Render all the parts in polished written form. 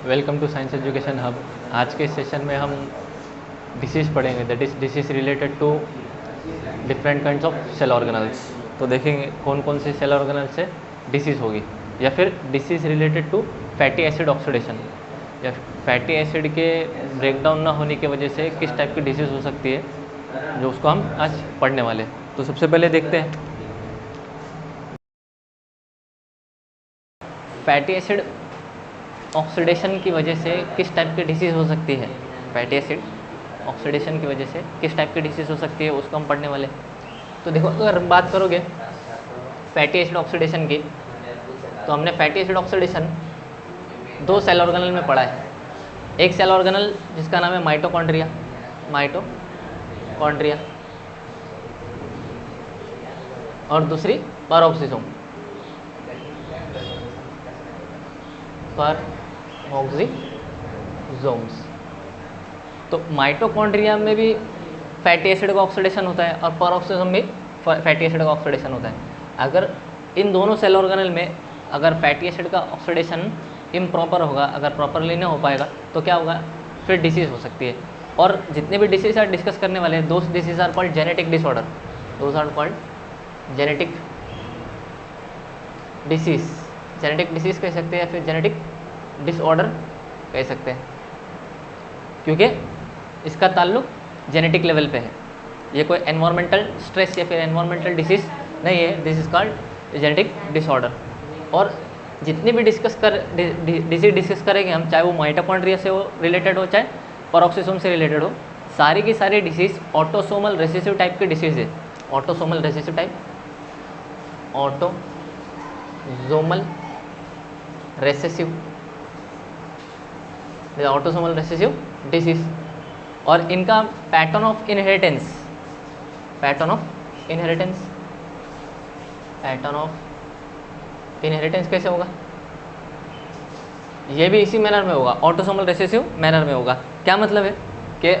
Welcome to science education hub. आज के session में हम डिसीज़ पढ़ेंगे, that is disease related to different kinds of cell organelles. तो देखेंगे कौन कौन से सेल ऑर्गेनल से डिसीज़ होगी, या फिर disease related to fatty acid oxidation, या फैटी एसिड के ब्रेकडाउन ना होने की वजह से किस टाइप की डिसीज़ हो सकती है, जो उसको हम आज पढ़ने वाले हैं। तो सबसे पहले देखते हैं फैटी एसिड ऑक्सीडेशन की वजह से किस टाइप की डिसीज़ हो सकती है। फैटी एसिड ऑक्सीडेशन की वजह से किस टाइप की डिसीज़ हो सकती है उसको हम पढ़ने वाले। तो देखो, अगर बात करोगे फैटी एसिड ऑक्सीडेशन की, तो हमने फैटी एसिड ऑक्सीडेशन दो सेल ऑर्गेनल में पढ़ा है। एक सेल ऑर्गेनल जिसका नाम है माइटोकॉन्ड्रिया, और दूसरी पेरोक्सिसोम, पेरोक्सिसोम्स। तो माइटोकॉन्ड्रिया में भी फैटी एसिड का ऑक्सीडेशन होता है और पेरोक्सिसोम में फैटी एसिड का ऑक्सीडेशन होता है। अगर इन दोनों सेल ऑर्गेनल में अगर फैटी एसिड का ऑक्सीडेशन इम्प्रॉपर होगा, अगर प्रॉपरली नहीं हो पाएगा, तो क्या होगा, फिर डिसीज़ हो सकती है। और जितने भी डिसीज़ आर डिस्कस करने वाले हैं, those disease are called genetic disorder, those are called genetic disease. Genetic disease कह सकते हैं या फिर जेनेटिक डिसऑर्डर कह सकते हैं, क्योंकि इसका ताल्लुक जेनेटिक लेवल पे है। ये कोई एनवायरमेंटल स्ट्रेस या फिर एनवायरमेंटल डिसीज़ नहीं है, this is called genetic disorder. और जितनी भी डिसीज डिस्कस करेंगे हम, चाहे वो माइटोकॉन्ड्रिया से हो रिलेटेड हो, चाहे पेरोक्सिसोम से रिलेटेड हो, सारी की सारी डिसीज़ ऑटोसोमल रेसेसिव टाइप की डिसीज़ है। Autosomal recessive type, autosomal recessive disease. और इनका पैटर्न ऑफ इनहेरिटेंस कैसे होगा, ये भी इसी मैनर में होगा, ऑटोसोमल रेसेसिव मैनर में होगा। क्या मतलब है कि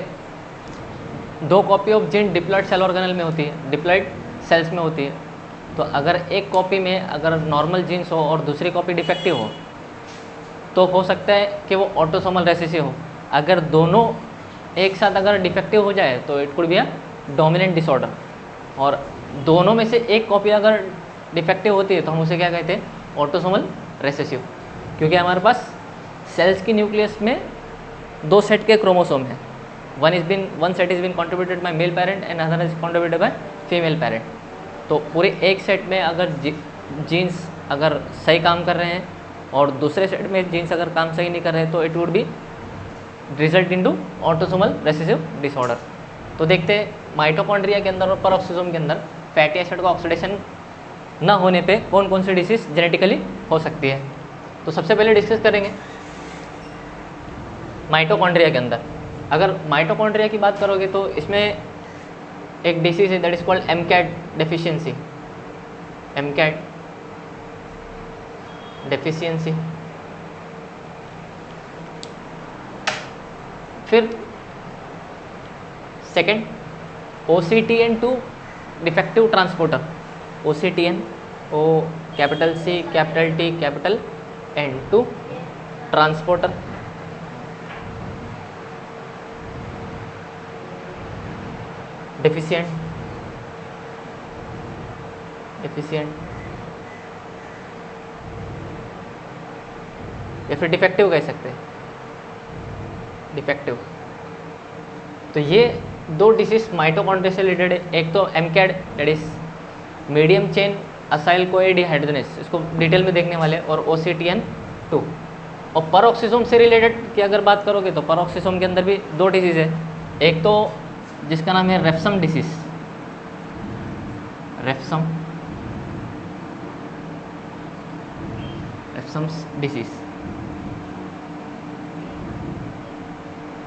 दो copy of gene diploid cell organelle में होती है, डिप्लॉइड सेल्स में होती है। तो अगर एक कॉपी में अगर नॉर्मल जीन्स हो और दूसरी कॉपी डिफेक्टिव हो, तो हो सकता है कि वो ऑटोसोमल रेसेसिव हो। अगर दोनों एक साथ अगर डिफेक्टिव हो जाए तो it could be a dominant disorder. और दोनों में से एक कॉपी अगर डिफेक्टिव होती है तो हम उसे क्या कहते हैं, ऑटोसोमल रेसेसिव। क्योंकि हमारे पास सेल्स की न्यूक्लियस में दो सेट के क्रोमोसोम हैं, one set is been contributed by male parent and other is contributed by female parent. तो पूरे एक सेट में अगर जीन्स अगर सही काम कर रहे हैं और दूसरे सेट में जीन्स अगर काम सही नहीं कर रहे हैं, तो it would be result into autosomal recessive disorder. तो देखते हैं माइटोकॉन्ड्रिया के अंदर और पेरोक्सिसोम के अंदर फैटी एसिड का ऑक्सीडेशन न होने पे कौन कौन सी डिसीज जेनेटिकली हो सकती है। तो सबसे पहले डिस्कस करेंगे माइटोकॉन्ड्रिया के अंदर। अगर माइटोकॉन्ड्रिया की बात करोगे तो इसमें एक डिसीज है, दैट इज कॉल्ड एमकैड डेफिशिएंसी। फिर second, OCTN2 defective transporter, OCTN, O capital C capital T capital N2 transporter. Deficient या फिर डिफेक्टिव कह सकते हैं, डिफेक्टिव। तो ये दो डिसीज माइटोकॉन्ड्रिया से रिलेटेड है। एक तो MCAD, that is medium chain acyl CoA dehydrogenase, इसको डिटेल में देखने वाले, और OCTN2। और पेरोक्सिसोम से रिलेटेड की अगर बात करोगे तो पेरोक्सिसोम के अंदर भी दो डिसीज है। एक तो जिसका नाम है रेफसम डिसीज,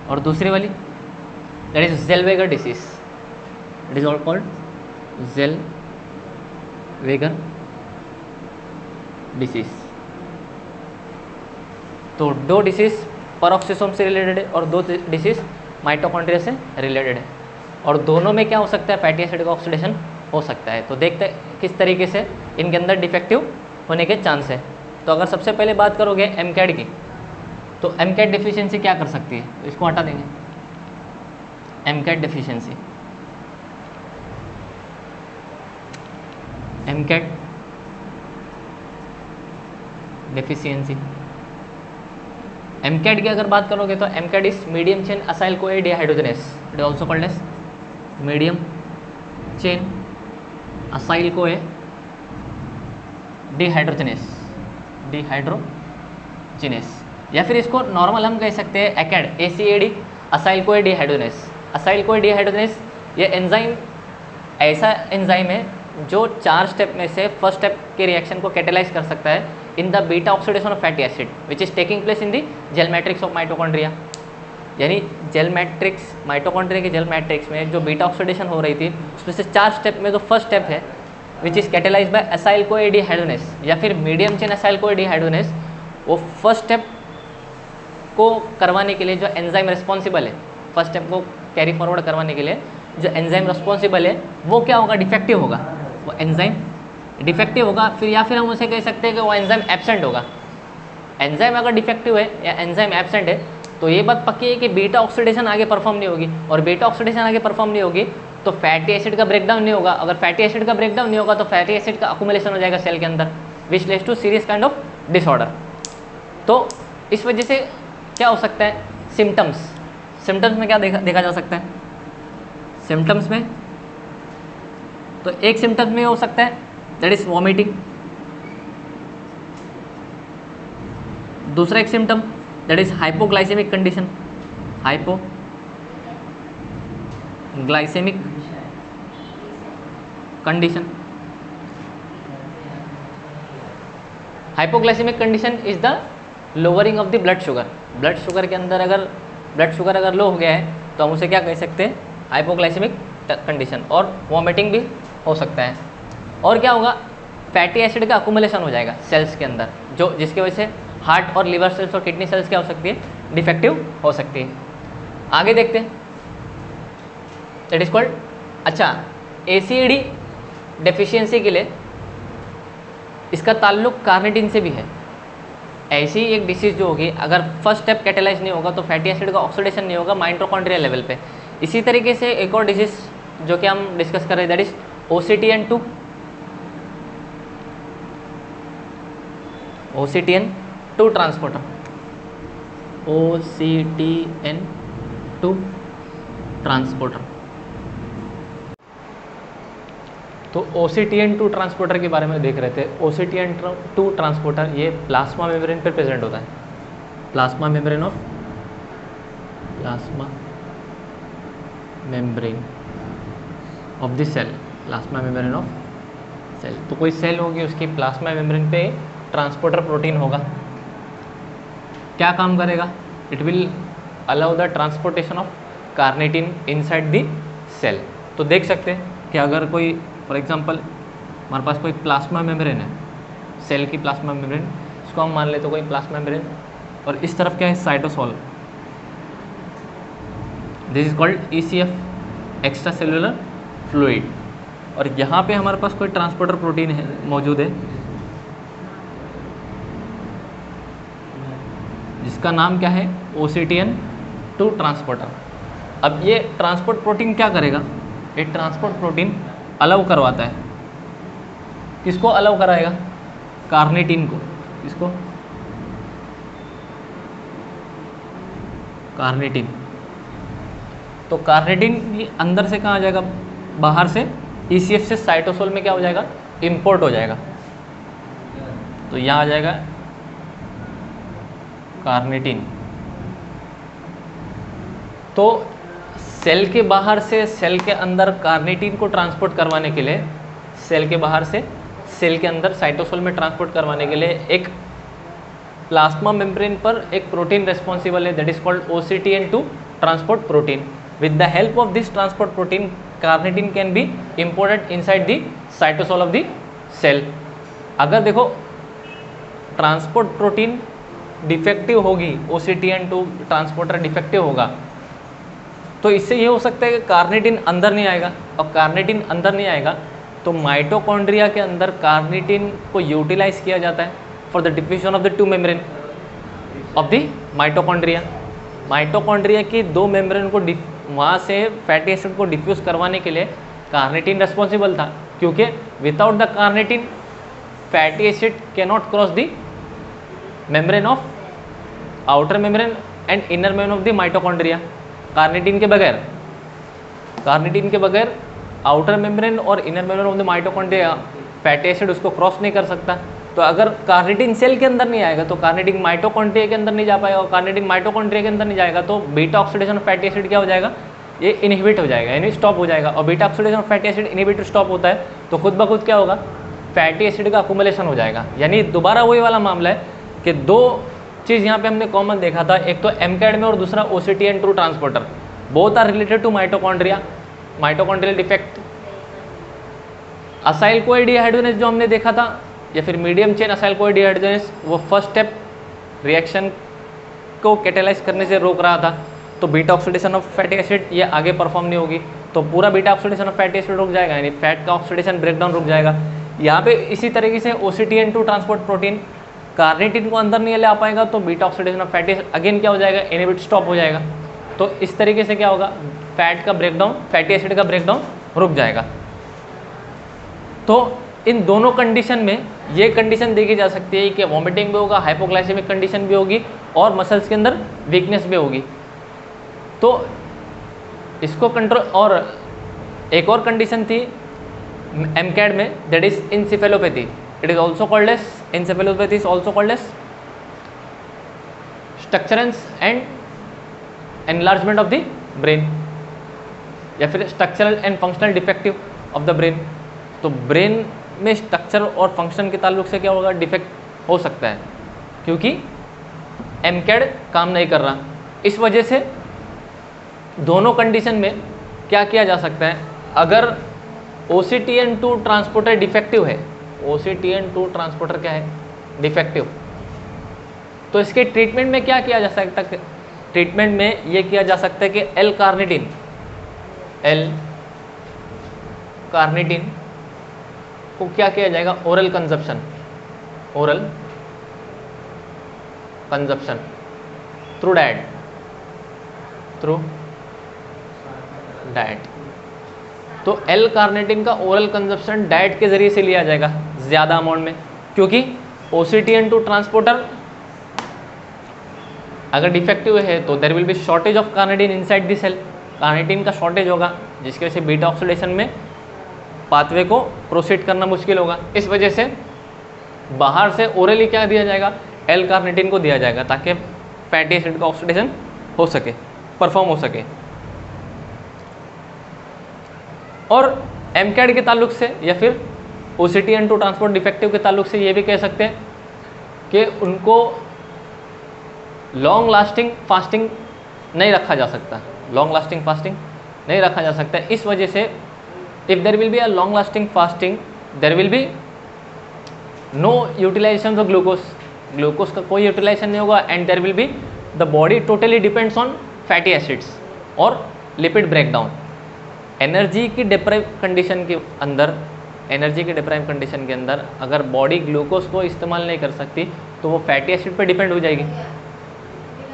और दूसरी वाली that is Zellweger disease, it is all called Zellweger disease. तो दो डिसीज पेरोक्सिसोम से रिलेटेड है और दो डिसीज माइटोकॉन्ड्रिया से रिलेटेड है, और दोनों में क्या हो सकता है, फैटी एसिड का ऑक्सीडेशन हो सकता है। तो देखते हैं किस तरीके से इनके अंदर डिफेक्टिव होने के चांस है। तो अगर सबसे पहले बात करोगे एमकैड की, तो एमकैट डिफिशियंसी क्या कर सकती है, इसको हटा देंगे। MCAT deficiency, MCAT deficiency, MCAT की अगर बात करोगे तो MCAT is medium chain acyl CoA dehydrogenase, it is also called as medium chain acyl CoA dehydrogenase, dehydrogenase, या फिर इसको नॉर्मल हम कह सकते हैं एकैड, ACAD, acyl CoA dehydrogenase. Acyl CoA dehydrogenase ये एंजाइम ऐसा एंजाइम है जो 4 स्टेप में से फर्स्ट स्टेप के रिएक्शन को कैटेलाइज कर सकता है in the beta oxidation of fatty acid which is taking place in the gel matrix of mitochondria. यानी जेल मैट्रिक्स, माइटोकॉन्ड्रिया के जेल मैट्रिक्स में जो बीटा ऑक्सीडेशन हो रही थी उसमें से 4 स्टेप में जो फर्स्ट स्टेप है which is catalyse by acyl CoA dehydrogenase या फिर medium chain acyl CoA dehydrogenase, वो फर्स्ट स्टेप को करवाने के लिए जो एंजाइम रिस्पॉन्सिबल है, फर्स्ट स्टेप को कैरी फॉरवर्ड करवाने के लिए जो एंजाइम रिस्पॉन्सिबल है वो क्या होगा, डिफेक्टिव होगा, वो एंजाइम डिफेक्टिव होगा। फिर या फिर हम उसे कह सकते हैं कि वो एंजाइम एब्सेंट होगा। एंजाइम अगर डिफेक्टिव है या एंजाइम एब्सेंट है तो ये बात पक्की है कि बीटा ऑक्सीडेशन आगे परफॉर्म नहीं होगी, और बीटा ऑक्सीडेशन आगे परफॉर्म नहीं होगी तो फैटी एसिड का ब्रेकडाउन नहीं होगा। अगर फैटी एसिड का ब्रेकडाउन नहीं होगा तो फैटी एसिड का अकुमुलेशन हो जाएगा सेल के अंदर, which leads to serious kind of disorder. तो इस वजह से क्या हो सकता है, सिम्टम्स, सिम्टम्स में क्या देखा जा सकता है, सिम्टम्स में तो एक सिम्टम्स में हो सकता है दैट इज वॉमिटिंग, दूसरा एक symptom that is hypoglycaemic condition, hypoglycaemic condition. Hypoglycaemic condition is the lowering of the blood sugar. Blood sugar के अंदर अगर ब्लड शुगर अगर लो हो गया है तो हम उसे क्या कह सकते हैं, हाइपोग्लाइसेमिक कंडीशन। और वॉमिटिंग भी हो सकता है। और क्या होगा, फैटी एसिड का अकुमुलेशन हो जाएगा सेल्स के अंदर, जो जिसकी वजह से हार्ट और लिवर सेल्स और किडनी सेल्स क्या हो सकती है, डिफेक्टिव हो सकती है। आगे देखते हैं, दैट इज कॉल्ड, अच्छा ACAD डेफिशिएंसी के लिए इसका ताल्लुक कार्निटिन से भी है। ऐसी एक डिसीज जो होगी, अगर फर्स्ट स्टेप कैटेलाइज नहीं होगा तो फैटी एसिड का ऑक्सीडेशन नहीं होगा माइटोकॉन्ड्रियल लेवल पे। इसी तरीके से एक और डिजीज जो कि हम डिस्कस कर रहे हैं that is OCTN2, OCTN2 transporter, OCTN2 transporter. तो OCTN2 ट्रांसपोर्टर के बारे में देख रहे थे। OCTN2 ट्रांसपोर्टर ये प्लाज्मा मेम्ब्रेन पर प्रेजेंट होता है, plasma membrane of the cell, plasma membrane of cell. तो कोई सेल होगी उसकी प्लाज्मा मेम्ब्रेन पे ट्रांसपोर्टर प्रोटीन होगा, क्या काम करेगा, it will allow the transportation of carnitine inside the cell. तो देख सकते हैं कि अगर कोई फॉर एग्जांपल हमारे पास कोई प्लाज्मा मेम्ब्रेन है, सेल की प्लाज्मा मेम्ब्रेन, इसको हम मान लेते तो कोई प्लाज्मा मेम्ब्रेन, और इस तरफ क्या है, cytosol, this is called ECF, extra cellular fluid. और यहाँ पे हमारे पास कोई ट्रांसपोर्टर प्रोटीन है मौजूद है जिसका नाम क्या है, OCTN2 ट्रांसपोर्टर। अब ये ट्रांसपोर्ट प्रोटीन क्या करेगा, ये ट्रांसपोर्ट प्रोटीन अलाउ करवाता है, किसको अलाउ कराएगा, कार्निटिन को, किसको, कार्निटिन। तो कार्निटिन अंदर से कहाँ आ जाएगा, बाहर से ECF से साइटोसोल में क्या हो जाएगा, इंपोर्ट हो जाएगा। तो यहाँ आ जाएगा कार्निटिन। तो सेल के बाहर से सेल के अंदर कार्निटिन को ट्रांसपोर्ट करवाने के लिए, सेल के बाहर से सेल के अंदर साइटोसोल में ट्रांसपोर्ट करवाने के लिए एक प्लाज्मा मेम्ब्रेन पर एक प्रोटीन रेस्पॉन्सिबल है that is called OCTN2 transport protein. With the help of this transport protein carnitine can be imported inside the cytosol of the cell. अगर देखो ट्रांसपोर्ट प्रोटीन डिफेक्टिव होगी, OCTN2 ट्रांसपोर्टर डिफेक्टिव होगा, तो इससे ये हो सकता है कि कार्निटिन अंदर नहीं आएगा, और कार्निटिन अंदर नहीं आएगा तो माइटोकॉन्ड्रिया के अंदर कार्निटिन को यूटिलाइज किया जाता है for the diffusion of the two membrane of the mitochondria. Mitochondria की 2 मेम्ब्रेन को वहाँ से फैटी एसिड को डिफ्यूज़ करवाने के लिए कार्निटिन रिस्पॉन्सिबल था, क्योंकि without the carnitine fatty acid cannot cross the membrane of outer membrane and inner membrane of the mitochondria. Carnitine के बगैर आउटर मेम्ब्रेन और inner membrane of the mitochondria fatty acid उसको cross नहीं कर सकता। तो अगर कार्निटिन सेल के अंदर नहीं आएगा तो कार्निटिन माइटोकॉन्ड्रिया के अंदर नहीं जा पाएगा, और कार्निटिन माइटोकॉन्ड्रिया के अंदर नहीं जाएगा तो beta oxidation of fatty acid क्या हो जाएगा, ये इनहिबिट हो जाएगा, यानी स्टॉप हो जाएगा। और beta oxidation of fatty acid inhibitor stop होता है तो खुद ब खुद क्या होगा, फैटी एसिड का अकुमुलेशन हो जाएगा। यानी दोबारा वही वाला मामला है कि 2 चीज़ यहाँ पे हमने कॉमन देखा था, एक तो एमकैड में और दूसरा OCTN2 transporter. Both are related to mitochondria, mitochondrial defect. Acyl CoA dehydrogenase जो हमने देखा था, या फिर medium chain acyl CoA dehydrogenase, वो फर्स्ट स्टेप रिएक्शन को कैटेलाइज करने से रोक रहा था, तो beta oxidation of fatty acid ये आगे परफॉर्म नहीं होगी, तो पूरा beta oxidation of fatty acid रुक जाएगा, यानी फैट का ऑक्सीडेशन ब्रेकडाउन रुक जाएगा। यहाँ पे इसी तरीके से OCTN2 ट्रांसपोर्ट प्रोटीन कार्निटिन को अंदर नहीं ले आ पाएगा, तो beta oxidation of fatty acid again क्या हो जाएगा, इनहिबिट स्टॉप हो जाएगा। तो इस तरीके से क्या होगा, फैट का ब्रेकडाउन, फैटी एसिड का ब्रेकडाउन रुक जाएगा। तो इन दोनों कंडीशन में ये कंडीशन देखी जा सकती है कि वॉमिटिंग भी होगा, हाइपोग्लाइसेमिक कंडीशन भी होगी और मसल्स के अंदर वीकनेस भी होगी। तो इसको कंट्रोल, और एक और कंडीशन थी एमकैड में, that is encephalopathy. It is also called as encephalopathy, is also called as structurance and enlargement of the brain, या फिर structural and functional defective of the brain. तो ब्रेन में स्ट्रक्चर और फंक्शन के ताल्लुक से क्या होगा, डिफेक्ट हो सकता है, क्योंकि एमकैड काम नहीं कर रहा। इस वजह से दोनों कंडीशन में क्या किया जा सकता है, अगर OCTN2 ट्रांसपोर्टर डिफेक्टिव है, OCTN2 ट्रांसपोर्टर क्या है, डिफेक्टिव, तो इसके ट्रीटमेंट में क्या किया जा सकता है, ट्रीटमेंट में ये किया जा सकता है कि L कार्निटिन को क्या किया जाएगा, ओरल कंजप्शन थ्रू डाइट। तो L कार्निटिन का ओरल कंजप्शन डाइट के जरिए से लिया जाएगा ज़्यादा अमाउंट में, क्योंकि OCTN2 ट्रांसपोर्टर अगर डिफेक्टिव है तो there will be shortage of carnitine inside the cell, carnitine का शॉर्टेज होगा, जिसकी वजह से बीटा ऑक्सीडेशन में पाथवे को प्रोसीड करना मुश्किल होगा। इस वजह से बाहर से ओरली क्या दिया जाएगा, L कार्निटिन को दिया जाएगा, ताकि फैटी एसिड का ऑक्सीडेशन हो सके, परफॉर्म हो सके। और एमकैड के ताल्लुक से या फिर OCTN2 ट्रांसपोर्ट डिफेक्टिव के ताल्लुक से ये भी कह सकते हैं कि उनको लॉन्ग लास्टिंग फास्टिंग नहीं रखा जा सकता, इस वजह से if there will be a long lasting fasting there will be no utilisation of glucose का कोई यूटिलाइजेशन नहीं होगा, and there will be the body totally depends on fatty acids और लिपिड ब्रेकडाउन। एनर्जी की डिप्राइव कंडीशन के अंदर अगर body glucose को इस्तेमाल नहीं कर सकती तो वो फैटी एसिड पे डिपेंड हो जाएगी,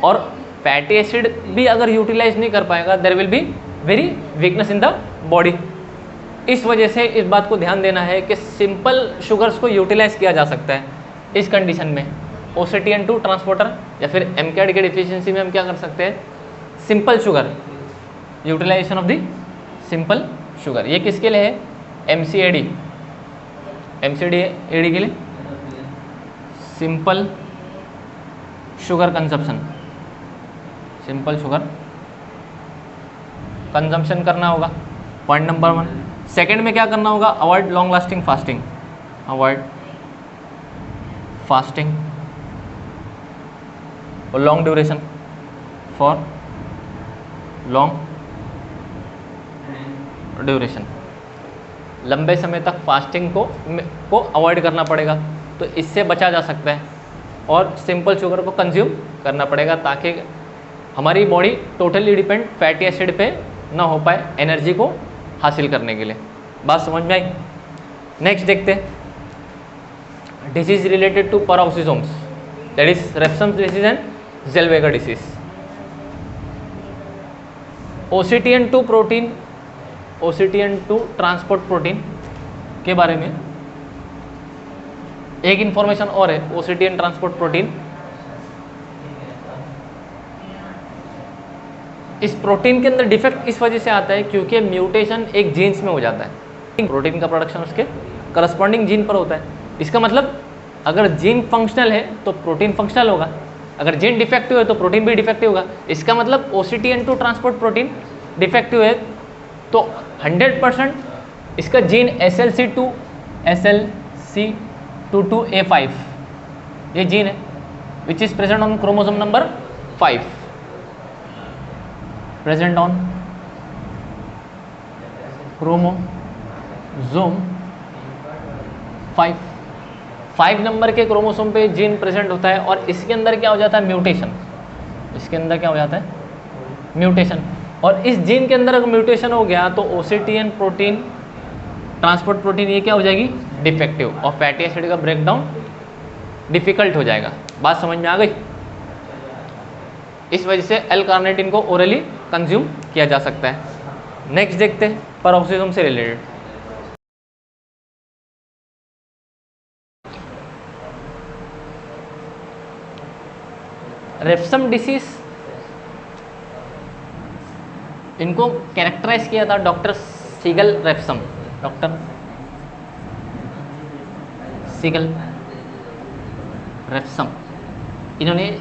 और फैटी एसिड भी अगर यूटिलाइज नहीं कर पाएगा there will be very weakness in the body. इस वजह से इस बात को ध्यान देना है कि सिंपल शुगर्स को यूटिलाइज किया जा सकता है इस कंडीशन में। OCTN2 ट्रांसपोर्टर या फिर एमकैड की डिफिशियंसी में हम क्या कर सकते हैं, simple sugar, utilisation of the simple sugar. ये किसके लिए है, MCAD के लिए सिंपल शुगर कंजम्पशन करना होगा, पॉइंट नंबर 1। सेकेंड में क्या करना होगा, अवॉइड लॉन्ग लास्टिंग फास्टिंग और लॉन्ग ड्यूरेशन लंबे समय तक फास्टिंग को अवॉइड करना पड़ेगा, तो इससे बचा जा सकता है, और सिंपल शुगर को कंज्यूम करना पड़ेगा ताकि हमारी body totally depend fatty acid पे ना हो पाए एनर्जी को हासिल करने के लिए। बात समझ में आई। नेक्स्ट देखते हैं, disease related to peroxisomes, that is Refsum's disease and Zellweger disease. OCTN2 protein, OCTN2 transport protein के बारे में एक इंफॉर्मेशन और है। OCTN ट्रांसपोर्ट प्रोटीन, इस प्रोटीन के अंदर डिफेक्ट इस वजह से आता है क्योंकि म्यूटेशन एक जीन्स में हो जाता है। प्रोटीन का प्रोडक्शन उसके करस्पॉन्डिंग जीन पर होता है। इसका मतलब अगर जीन फंक्शनल है तो प्रोटीन फंक्शनल होगा, अगर जीन डिफेक्टिव है तो प्रोटीन भी डिफेक्टिव होगा। इसका मतलब OCTN2 ट्रांसपोर्ट प्रोटीन डिफेक्टिव है तो 100% इसका जीन SLC22A5 ये जीन है which is present on chromosome number 5, present on chromosome 5 number के क्रोमोसोम पे जीन प्रेजेंट होता है और इसके अंदर क्या हो जाता है, म्यूटेशन। इसके अंदर क्या हो जाता है, म्यूटेशन। और इस जीन के अंदर अगर म्यूटेशन हो गया तो OCTN प्रोटीन ट्रांसपोर्ट प्रोटीन ये क्या हो जाएगी, डिफेक्टिव, और फैटी एसिड का ब्रेकडाउन डिफिकल्ट हो जाएगा। बात समझ में आ गई। इस वजह से एल कार्निटिन को ओरली कंज्यूम किया जा सकता है। नेक्स्ट देखते हैं पैरोक्सिसोम से रिलेटेड। रेप्सम डिसीज, इनको कैरेक्टराइज किया था डॉक्टर सीगल रेप्सम, डॉक्टर सीगल रेप्सम, इन्होंने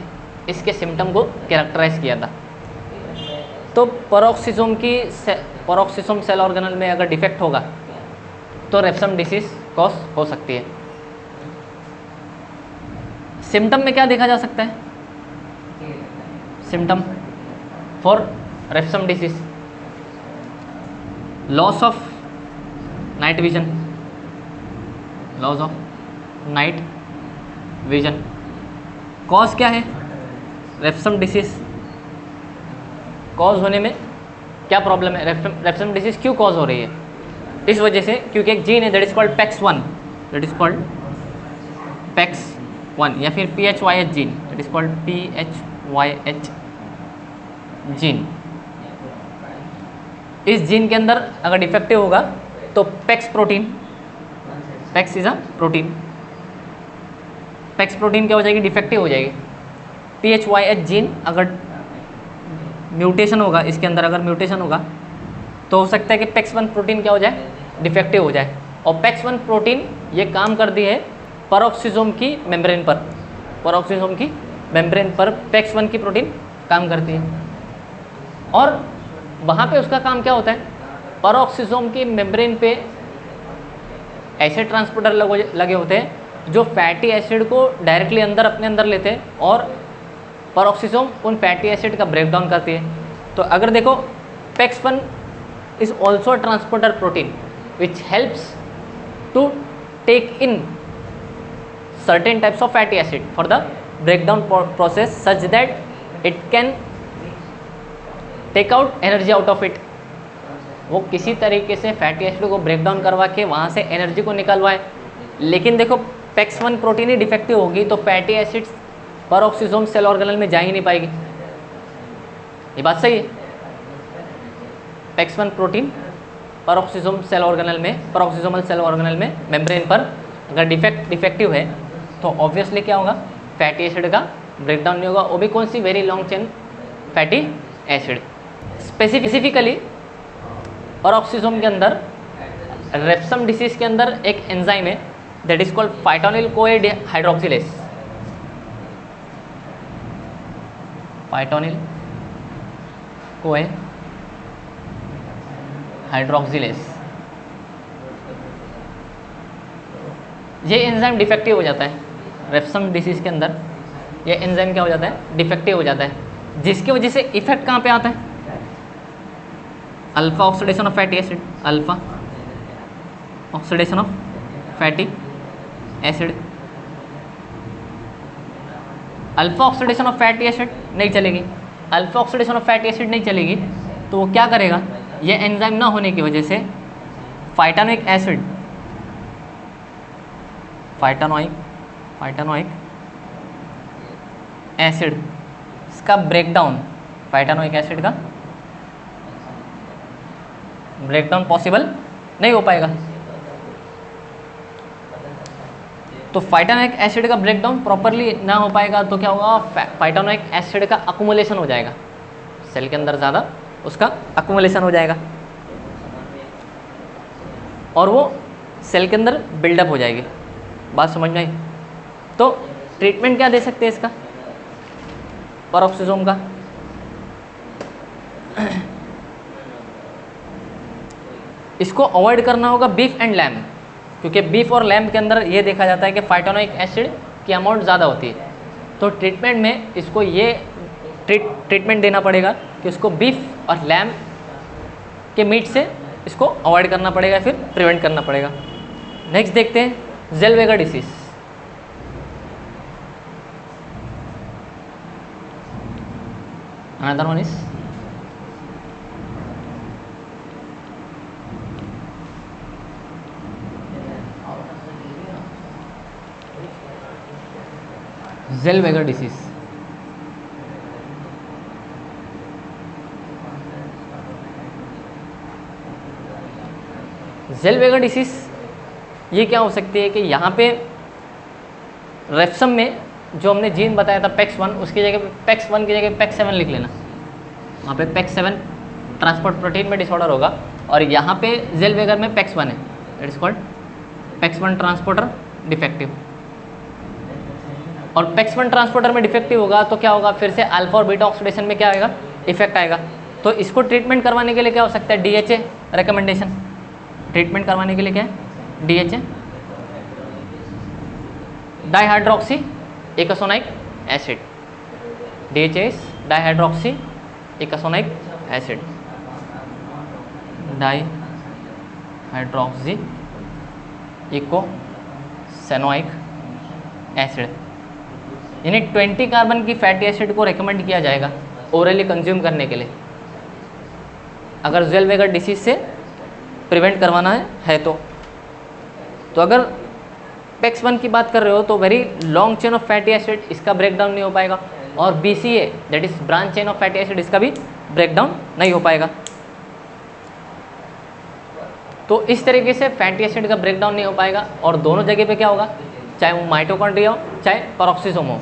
इसके सिम्टम को कैरेक्टराइज किया था। तो पैरोक्सिसोम सेल ऑर्गेनल में अगर डिफेक्ट होगा तो रेप्सम डिसीज कॉज हो सकती है। सिम्टम में क्या देखा जा सकता है, symptom for Refsum disease, loss of night vision, loss of night vision. Cause क्या है, रेप्सम डिसीज कॉज होने में क्या प्रॉब्लम है, रेप्सम डिसीज क्यों कॉज हो रही है, इस वजह से क्योंकि एक जीन है that is called PEX1, that is called PEX1 या फिर PHYH gene, that is called PHYH gene. इस जीन के अंदर अगर डिफेक्टिव होगा तो PEX protein, PEX is a protein, PEX protein क्या हो जाएगी, डिफेक्टिव हो जाएगी। PHYH जीन अगर म्यूटेशन होगा, इसके अंदर अगर म्यूटेशन होगा तो हो सकता है कि PEX1 प्रोटीन क्या हो जाए, डिफेक्टिव हो जाए। और PEX1 प्रोटीन ये काम करती है पैरोक्सिसोम की मेम्ब्रेन पर, पैरोक्सिसोम की मेम्ब्रेन पर PEX1 की प्रोटीन काम करती है। और वहाँ पे उसका काम क्या होता है, पैरोक्सिसोम की मेम्ब्रेन पे ऐसे ट्रांसपोर्टर लगे होते हैं जो फैटी एसिड को डायरेक्टली अंदर अपने अंदर लेते हैं और पैरोक्सिसोम उन फैटी एसिड का ब्रेकडाउन करती है। तो अगर देखो PEX1 is also a transporter protein which helps to take in certain types of fatty acid for the breakdown process such that it can take out energy out of it। वो किसी तरीके से fatty acid को break down करवा के वहाँ से energy को निकलवाए। लेकिन देखो PEX1 प्रोटीन ही डिफेक्टिव होगी तो fatty acids peroxisome cell organelle में जा ही नहीं पाएगी। ये बात सही है। PEX1 प्रोटीन पैरोक्सिसोम सेल ऑर्गेनल में, पैरोक्सिसोमल सेल ऑर्गेनल में मेम्ब्रेन पर अगर डिफेक्टिव है तो ऑब्वियसली क्या होगा, फैटी एसिड का ब्रेकडाउन नहीं होगा, वो भी कौन सी, very long chain fatty acid. Specifically peroxisome के अंदर, रेप्सम डिसीज के अंदर एक एंजाइम है दैट इज कॉल्ड फाइटोनिल कोए हाइड्रोक्सिलेज, फाइटोनिल कोए हाइड्रोक्सिलेज। ये एंजाइम डिफेक्टिव हो जाता है रेप्सम डिसीज के अंदर, ये एंजाइम क्या हो जाता है, डिफेक्टिव हो जाता है, जिसकी वजह से इफेक्ट कहाँ पे आता है, alpha oxidation of fatty acid, alpha oxidation of fatty acid. Alpha oxidation of fatty acid नहीं चलेगी, alpha oxidation of fatty acid नहीं चलेगी तो वो क्या करेगा, ये एंजाइम ना होने की वजह से फाइटानोइक एसिड, फाइटानोइक एसिड इसका ब्रेकडाउन, फाइटानोइक एसिड का ब्रेकडाउन पॉसिबल नहीं हो पाएगा। तो फाइटानोइक एसिड का ब्रेकडाउन प्रॉपरली ना हो पाएगा तो क्या होगा, फाइटानोइक एसिड का अकुमुलेशन हो जाएगा, सेल के अंदर ज़्यादा उसका अकुमुलेशन हो जाएगा और वो सेल के अंदर बिल्डअप हो जाएगी। बात समझ में आई? तो ट्रीटमेंट क्या दे सकते हैं इसका, पेरोक्सिसोम का? इसको अवॉइड करना होगा बीफ एंड लैम्ब, क्योंकि बीफ और लैम्ब के अंदर ये देखा जाता है कि फाइटानोइक एसिड की अमाउंट ज़्यादा होती है। तो ट्रीटमेंट में इसको ये ट्रीटमेंट देना पड़ेगा कि उसको बीफ और लैम्ब के मीट से इसको अवॉइड करना पड़ेगा, फिर प्रिवेंट करना पड़ेगा। नेक्स्ट देखते हैं Zellweger disease. Another one is Zellweger disease. Zellweger disease ये क्या हो सकती है कि यहाँ पे रेप्सम में जो हमने जीन बताया था PEX1, उसकी जगह PEX1 की जगह PEX7 लिख लेना। वहाँ पे PEX7 ट्रांसपोर्ट प्रोटीन में डिसऑर्डर होगा और यहाँ पे ज़ेलवेगर में PEX1 है, that is called PEX1 transporter defective. और PEX1 ट्रांसपोर्टर में डिफेक्टिव होगा तो क्या होगा, फिर से अल्फा और बीटा ऑक्सीडेशन में क्या आएगा, इफेक्ट आएगा। तो इसको ट्रीटमेंट करवाने के लिए क्या हो सकता है, DHA रिकमेंडेशन। ट्रीटमेंट करवाने के लिए क्या है, DHA dihydroxy eicosanoic acid. DHA is dihydroxy eicosanoic acid, dihydroxy eicosenoic acid. यानी 20 कार्बन की फैटी एसिड को रेकमेंड किया जाएगा ओरली कंज्यूम करने के लिए अगर ज़ेलवेगर डिसीज से प्रिवेंट करवाना है तो अगर PEX1 की बात कर रहे हो तो very long chain of fatty acid, इसका ब्रेकडाउन नहीं हो पाएगा। और BCA that is branch chain of fatty acid, इसका भी ब्रेकडाउन नहीं हो पाएगा। तो इस तरीके से फैटी एसिड का ब्रेकडाउन नहीं हो पाएगा और दोनों जगह पे क्या होगा, चाहे वो माइटोकॉन्ड्रिया हो चाहे पेरोक्सिसोम हो,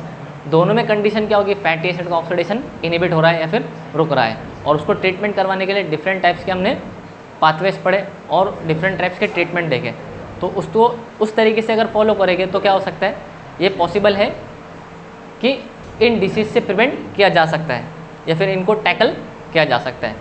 दोनों में कंडीशन क्या होगी, फैटी एसिड का ऑक्सीडेशन इनहिबिट हो रहा है या फिर रुक रहा है। और उसको ट्रीटमेंट करवाने के लिए डिफरेंट टाइप्स के हमने पाथवेज पढ़े और डिफरेंट टाइप्स के ट्रीटमेंट देखे। तो उसको उस तरीके से अगर फॉलो करेंगे तो क्या हो सकता है, ये पॉसिबल है कि इन डिसीज़ से प्रिवेंट किया जा सकता है या फिर इनको टैकल किया जा सकता है।